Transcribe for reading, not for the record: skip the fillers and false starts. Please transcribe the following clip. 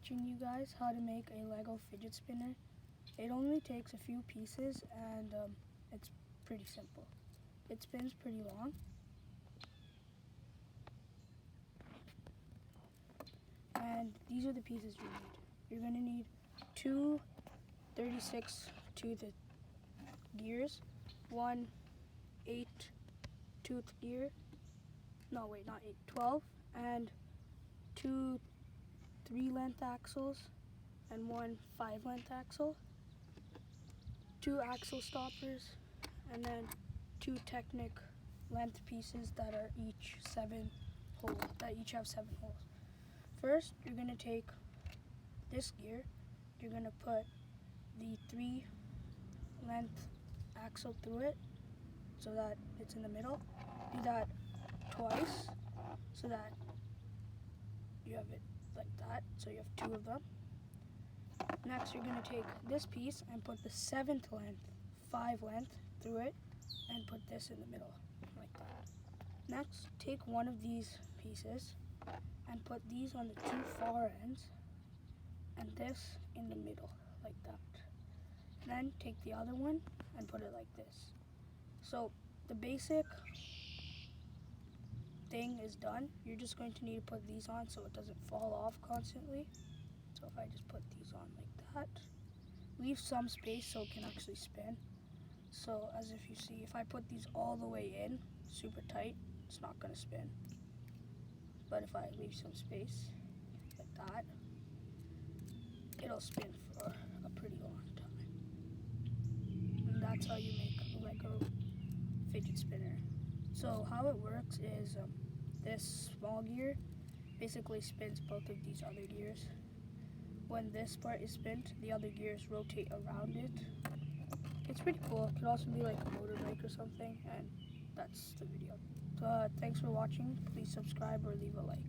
teaching you guys how to make a Lego fidget spinner. It only takes a few pieces and it's pretty simple. It spins pretty long. And these are the pieces you need. You're going to need two 36-toothed gears, one 8-tooth gear, no wait, not 8, 12, and two 3-length axles and one 5-length axle, two axle stoppers, and then two Technic length pieces that are each have 7 holes. First, you're going to take this gear, you're going to put the 3-length axle through it so that it's in the middle. Do that twice so that you have it like that, so you have 2 of them. Next, you're going to take this piece and put the 7th length, 5 length through it and put this in the middle like that. Next, take one of these pieces and put these on the 2 far ends and this in the middle like that. Then take the other one and put it like this. So the basic thing is done. You're just going to need to put these on so it doesn't fall off constantly. So if I just put these on like that, leave some space so it can actually spin. So as if you see, if I put these all the way in super tight, it's not going to spin. But if I leave some space like that, it'll spin for a pretty long time. And that's how you make a Lego fidget spinner. So how it works is this small gear basically spins both of these other gears. When this part is spent, the other gears rotate around it. It's pretty cool. It could also be like a motorbike or something, and that's the video. So thanks for watching. Please subscribe or leave a like.